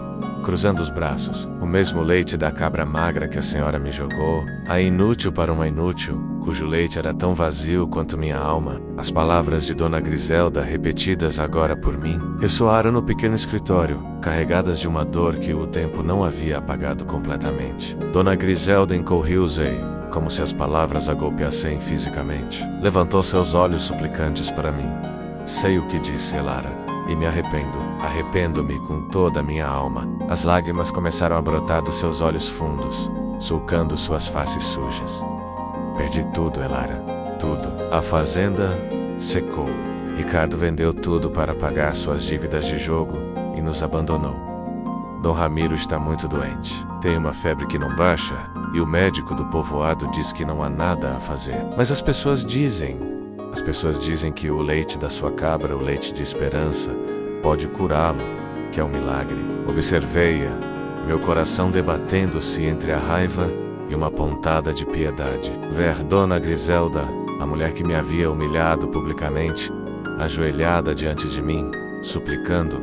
cruzando os braços. O mesmo leite da cabra magra que a senhora me jogou, a inútil para uma inútil, cujo leite era tão vazio quanto minha alma. As palavras de Dona Griselda, repetidas agora por mim, ressoaram no pequeno escritório, carregadas de uma dor que o tempo não havia apagado completamente. Dona Griselda encorriu-se, como se as palavras a golpeassem fisicamente. Levantou seus olhos suplicantes para mim. Sei o que disse, Elara, e me arrependo. Arrependo-me com toda a minha alma. As lágrimas começaram a brotar dos seus olhos fundos, sulcando suas faces sujas. Perdi tudo, Elara. Tudo. A fazenda secou. Ricardo vendeu tudo para pagar suas dívidas de jogo e nos abandonou. Dom Ramiro está muito doente. Tem uma febre que não baixa, e o médico do povoado diz que não há nada a fazer. Mas as pessoas dizem que o leite da sua cabra, o leite de esperança, pode curá-lo, que é um milagre. Observei-a, meu coração debatendo-se entre a raiva e uma pontada de piedade. Ver Dona Griselda, a mulher que me havia humilhado publicamente, ajoelhada diante de mim, suplicando,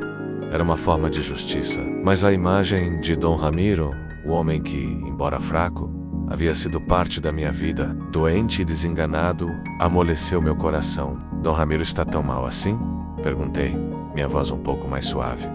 era uma forma de justiça. Mas a imagem de Dom Ramiro, o homem que, embora fraco, havia sido parte da minha vida, doente e desenganado, amoleceu meu coração. Dom Ramiro está tão mal assim? Perguntei, minha voz um pouco mais suave.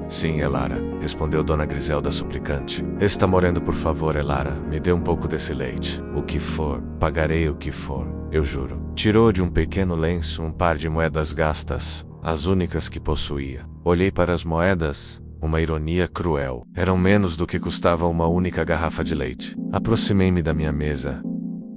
Sim, Elara, respondeu Dona Griselda suplicante. Está morrendo, por favor, Elara, me dê um pouco desse leite. O que for, pagarei o que for, eu juro. Tirou de um pequeno lenço um par de moedas gastas, as únicas que possuía. Olhei para as moedas, uma ironia cruel. Eram menos do que custava uma única garrafa de leite. Aproximei-me da minha mesa.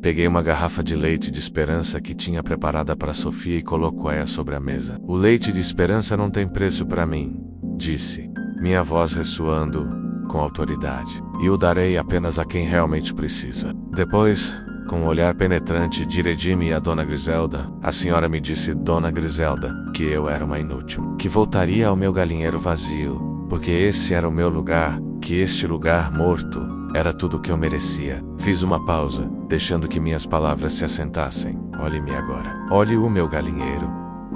Peguei uma garrafa de leite de esperança que tinha preparada para Sofia e colocou-a sobre a mesa. O leite de esperança não tem preço para mim, disse, minha voz ressoando com autoridade. E o darei apenas a quem realmente precisa. Depois, com um olhar penetrante, dirigi-me a Dona Griselda. A senhora me disse, Dona Griselda, que eu era uma inútil, que voltaria ao meu galinheiro vazio, porque esse era o meu lugar, que este lugar morto era tudo o que eu merecia. Fiz uma pausa, deixando que minhas palavras se assentassem. Olhe-me agora. Olhe o meu galinheiro.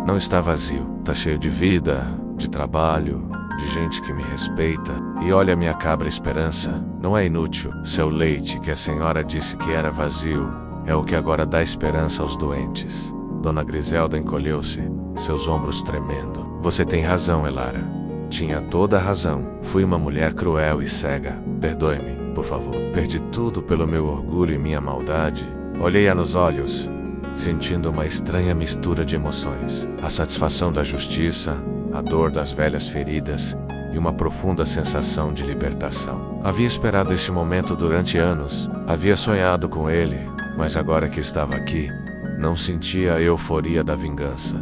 Não está vazio. Está cheio de vida, de trabalho, de gente que me respeita. E olha a minha cabra esperança. Não é inútil. Seu leite, que a senhora disse que era vazio, é o que agora dá esperança aos doentes. Dona Griselda encolheu-se, seus ombros tremendo. Você tem razão, Elara. Tinha toda a razão. Fui uma mulher cruel e cega. Perdoe-me, por favor. Perdi tudo pelo meu orgulho e minha maldade. Olhei-a nos olhos, sentindo uma estranha mistura de emoções. A satisfação da justiça, a dor das velhas feridas e uma profunda sensação de libertação. Havia esperado este momento durante anos. Havia sonhado com ele, mas agora que estava aqui, não sentia a euforia da vingança,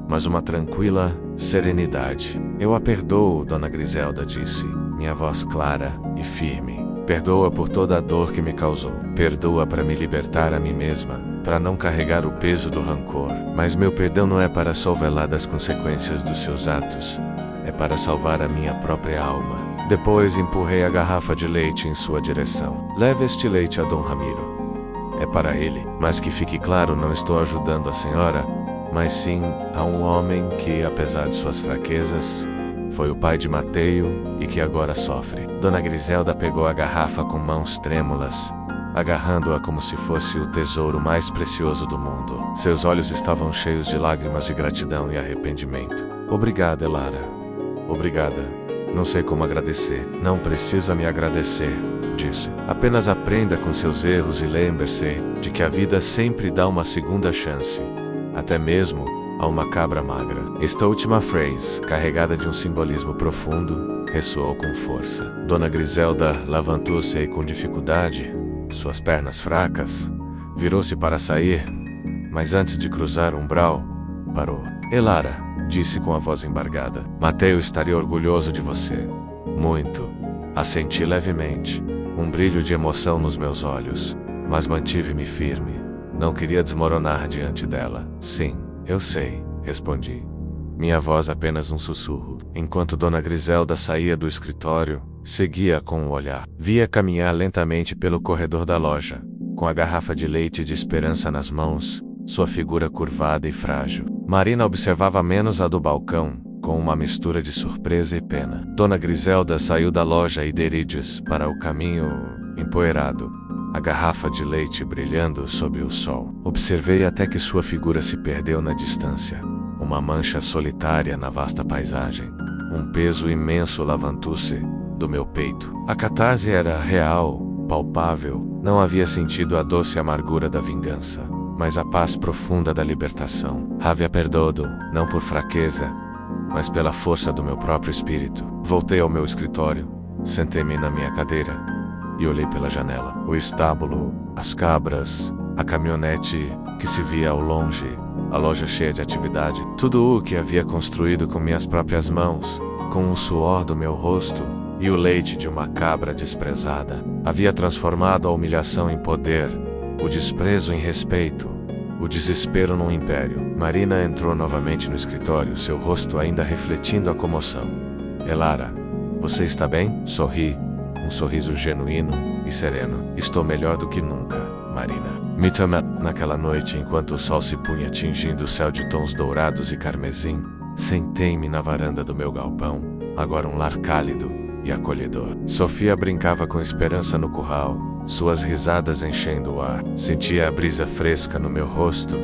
mas uma tranquila serenidade. Eu a perdoo, Dona Griselda disse, minha voz clara e firme. Perdoa por toda a dor que me causou. Perdoa para me libertar a mim mesma, para não carregar o peso do rancor. Mas meu perdão não é para solvelar das consequências dos seus atos. É para salvar a minha própria alma. Depois empurrei a garrafa de leite em sua direção. Leve este leite a Dom Ramiro. É para ele. Mas que fique claro, não estou ajudando a senhora, mas sim a um homem que, apesar de suas fraquezas, foi o pai de Mateio e que agora sofre. Dona Griselda pegou a garrafa com mãos trêmulas, agarrando-a como se fosse o tesouro mais precioso do mundo. Seus olhos estavam cheios de lágrimas de gratidão e arrependimento. Obrigada, Elara. Obrigada. Não sei como agradecer. Não precisa me agradecer, disse. Apenas aprenda com seus erros e lembre-se de que a vida sempre dá uma segunda chance, até mesmo a uma cabra magra. Esta última frase, carregada de um simbolismo profundo, ressoou com força. Dona Griselda levantou-se e com dificuldade, suas pernas fracas, virou-se para sair, mas antes de cruzar o umbral, parou. Elara, disse com a voz embargada, Mateio estaria orgulhoso de você. Muito. Assenti levemente, um brilho de emoção nos meus olhos, mas mantive-me firme. Não queria desmoronar diante dela. Sim, eu sei, respondi. Minha voz apenas um sussurro. Enquanto Dona Griselda saía do escritório, seguia com o olhar. Via caminhar lentamente pelo corredor da loja, com a garrafa de leite de esperança nas mãos, sua figura curvada e frágil. Marina observava menos a do balcão, com uma mistura de surpresa e pena. Dona Griselda saiu da loja e Derídeos para o caminho empoeirado, a garrafa de leite brilhando sob o sol. Observei até que sua figura se perdeu na distância, uma mancha solitária na vasta paisagem. Um peso imenso levantou-se do meu peito. A catarse era real, palpável. Não havia sentido a doce amargura da vingança, mas a paz profunda da libertação. Havia perdoado, não por fraqueza, mas pela força do meu próprio espírito. Voltei ao meu escritório, sentei-me na minha cadeira e olhei pela janela. O estábulo, as cabras, a caminhonete que se via ao longe, a loja cheia de atividade. Tudo o que havia construído com minhas próprias mãos, com o suor do meu rosto e o leite de uma cabra desprezada, havia transformado a humilhação em poder, o desprezo em respeito, o desespero num império. Marina entrou novamente no escritório, seu rosto ainda refletindo a comoção. Elara, você está bem? Sorri, um sorriso genuíno e sereno. Estou melhor do que nunca, Marina. Me chamou naquela noite enquanto o sol se punha tingindo o céu de tons dourados e carmesim. Sentei-me na varanda do meu galpão, agora um lar cálido e acolhedor. Sofia brincava com esperança no curral, suas risadas enchendo o ar. Sentia a brisa fresca no meu rosto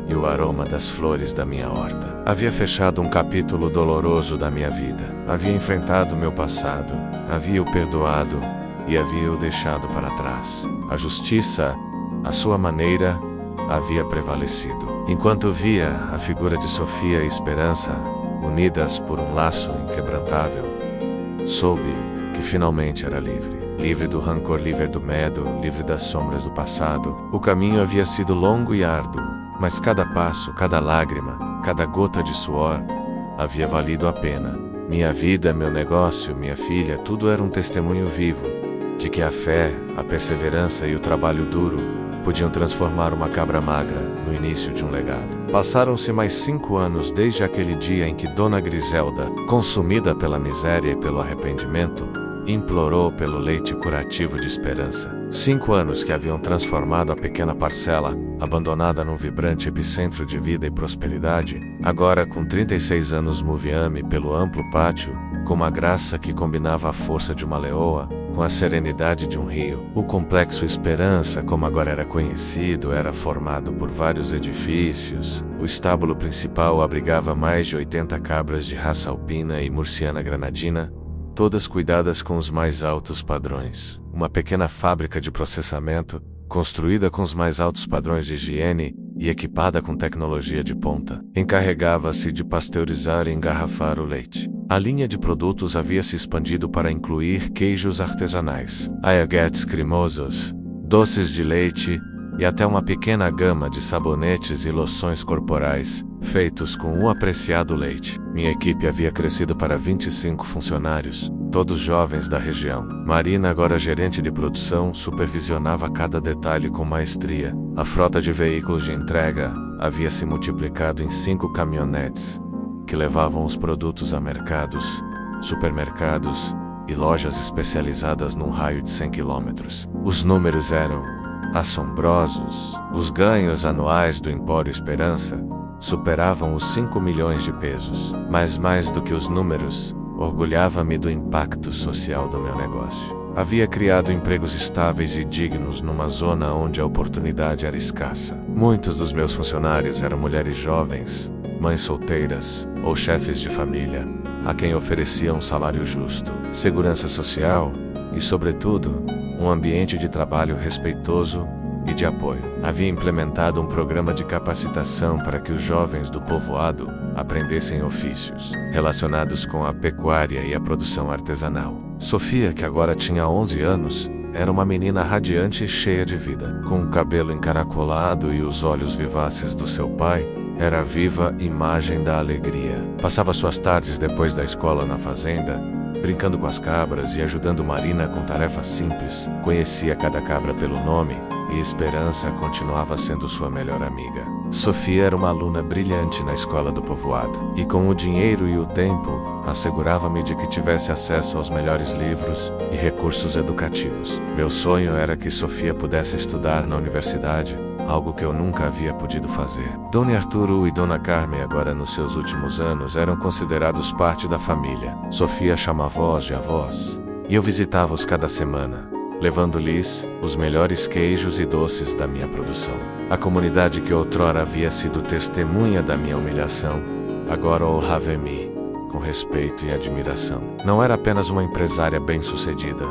e o aroma das flores da minha horta. Havia fechado um capítulo doloroso da minha vida. Havia enfrentado meu passado, havia o perdoado e havia o deixado para trás. A justiça, à sua maneira, havia prevalecido. Enquanto via a figura de Sofia e Esperança, unidas por um laço inquebrantável, soube que finalmente era livre. livre do rancor, livre do medo, livre das sombras do passado. O caminho havia sido longo e árduo, mas cada passo, cada lágrima, cada gota de suor havia valido a pena. Minha vida, meu negócio, minha filha, tudo era um testemunho vivo de que a fé, a perseverança e o trabalho duro podiam transformar uma cabra magra no início de um legado. Passaram-se mais 5 anos desde aquele dia em que Dona Griselda, consumida pela miséria e pelo arrependimento, implorou pelo leite curativo de esperança. 5 anos que haviam transformado a pequena parcela, abandonada num vibrante epicentro de vida e prosperidade, agora com 36 anos moviame pelo amplo pátio, com uma graça que combinava a força de uma leoa com a serenidade de um rio. O complexo Esperança, como agora era conhecido, era formado por vários edifícios. O estábulo principal abrigava mais de 80 cabras de raça alpina e murciana granadina, todas cuidadas com os mais altos padrões. Uma pequena fábrica de processamento, construída com os mais altos padrões de higiene e equipada com tecnologia de ponta, encarregava-se de pasteurizar e engarrafar o leite. A linha de produtos havia se expandido para incluir queijos artesanais, aiguetes cremosos, doces de leite e até uma pequena gama de sabonetes e loções corporais, feitos com o apreciado leite. Minha equipe havia crescido para 25 funcionários, todos jovens da região. Marina, agora gerente de produção, supervisionava cada detalhe com maestria. A frota de veículos de entrega havia se multiplicado em 5 caminhonetes, que levavam os produtos a mercados, supermercados e lojas especializadas num raio de 100 quilômetros. Os números eram assombrosos. Os ganhos anuais do Empório Esperança superavam os 5 milhões de pesos. Mas mais do que os números, orgulhava-me do impacto social do meu negócio. Havia criado empregos estáveis e dignos numa zona onde a oportunidade era escassa. Muitos dos meus funcionários eram mulheres jovens, mães solteiras ou chefes de família, a quem oferecia um salário justo, segurança social e, sobretudo, um ambiente de trabalho respeitoso e de apoio. Havia implementado um programa de capacitação para que os jovens do povoado aprendessem ofícios relacionados com a pecuária e a produção artesanal. Sofia, que agora tinha 11 anos, era uma menina radiante e cheia de vida. Com o cabelo encaracolado e os olhos vivaces do seu pai, era a viva imagem da alegria. Passava suas tardes depois da escola na fazenda, brincando com as cabras e ajudando Marina com tarefas simples. Conhecia cada cabra pelo nome e Esperança continuava sendo sua melhor amiga. Sofia era uma aluna brilhante na escola do povoado, e com o dinheiro e o tempo, assegurava-me de que tivesse acesso aos melhores livros e recursos educativos. Meu sonho era que Sofia pudesse estudar na universidade, algo que eu nunca havia podido fazer. Dona Arturo e Dona Carmen, agora nos seus últimos anos, eram considerados parte da família. Sofia chamava-os de avós, e eu visitava-os cada semana, levando-lhes os melhores queijos e doces da minha produção. A comunidade que outrora havia sido testemunha da minha humilhação, agora honrava-me com respeito e admiração. Não era apenas uma empresária bem-sucedida,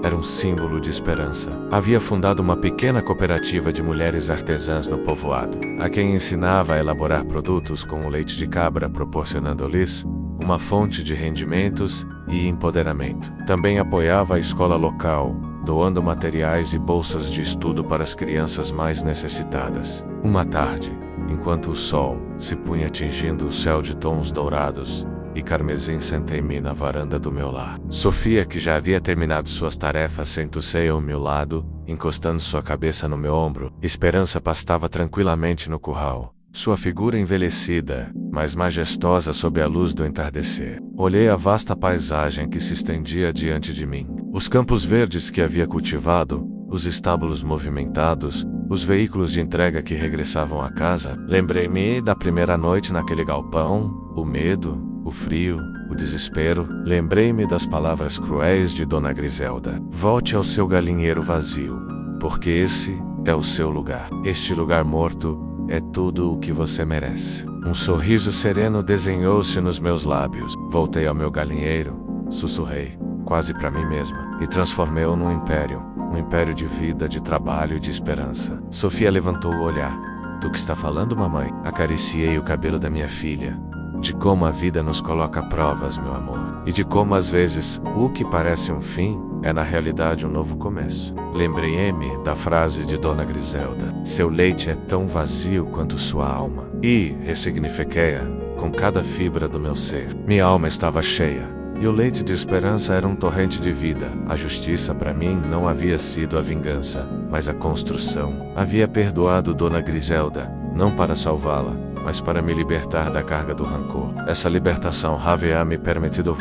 era um símbolo de esperança. Havia fundado uma pequena cooperativa de mulheres artesãs no povoado, a quem ensinava a elaborar produtos com o leite de cabra, proporcionando-lhes uma fonte de rendimentos e empoderamento. Também apoiava a escola local, doando materiais e bolsas de estudo para as crianças mais necessitadas. Uma tarde, enquanto o sol se punha tingindo o céu de tons dourados e carmesim, sentei-me na varanda do meu lar. Sofia, que já havia terminado suas tarefas, sentou-se ao meu lado, encostando sua cabeça no meu ombro. Esperança pastava tranquilamente no curral, sua figura envelhecida, mas majestosa sob a luz do entardecer. Olhei a vasta paisagem que se estendia diante de mim. Os campos verdes que havia cultivado, os estábulos movimentados, os veículos de entrega que regressavam à casa. Lembrei-me da primeira noite naquele galpão, o medo, o frio, o desespero. Lembrei-me das palavras cruéis de Dona Griselda: volte ao seu galinheiro vazio, porque esse é o seu lugar. Este lugar morto é tudo o que você merece. Um sorriso sereno desenhou-se nos meus lábios. Voltei ao meu galinheiro, sussurrei, quase para mim mesma, e transformei-o num império. Um império de vida, de trabalho e de esperança. Sofia levantou o olhar. Do que está falando, mamãe? Acariciei o cabelo da minha filha. De como a vida nos coloca a provas, meu amor. e de como às vezes o que parece um fim é na realidade um novo começo. Lembrei-me da frase de Dona Griselda: seu leite é tão vazio quanto sua alma. E ressignifiquei-a com cada fibra do meu ser. Minha alma estava cheia, e o leite de esperança era um torrente de vida. A justiça para mim não havia sido a vingança, mas a construção. Havia perdoado Dona Griselda, não para salvá-la, mas para me libertar da carga do rancor. Essa libertação havia me permitido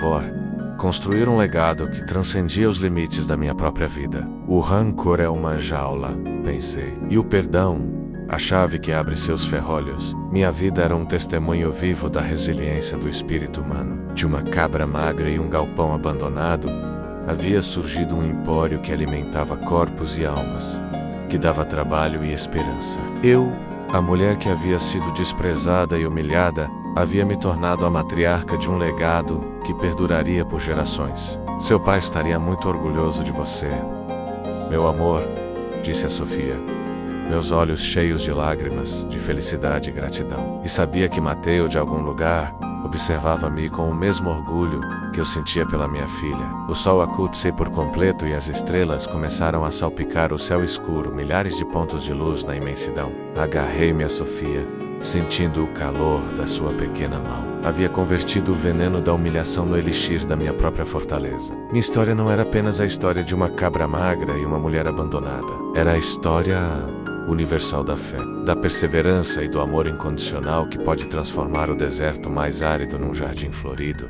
construir um legado que transcendia os limites da minha própria vida. O rancor é uma jaula, pensei, e o perdão, a chave que abre seus ferrolhos. Minha vida era um testemunho vivo da resiliência do espírito humano. De uma cabra magra e um galpão abandonado, havia surgido um empório que alimentava corpos e almas, que dava trabalho e esperança. Eu, a mulher que havia sido desprezada e humilhada, havia me tornado a matriarca de um legado que perduraria por gerações. Seu pai estaria muito orgulhoso de você. Meu amor, disse a Sofia, meus olhos cheios de lágrimas, de felicidade e gratidão. E sabia que Mateu, de algum lugar, observava-me com o mesmo orgulho que eu sentia pela minha filha. O sol ocultou-se por completo e as estrelas começaram a salpicar o céu escuro, milhares de pontos de luz na imensidão. Agarrei-me a Sofia, sentindo o calor da sua pequena mão. Havia convertido o veneno da humilhação no elixir da minha própria fortaleza. Minha história não era apenas a história de uma cabra magra e uma mulher abandonada. Era a história universal da fé, da perseverança e do amor incondicional que pode transformar o deserto mais árido num jardim florido.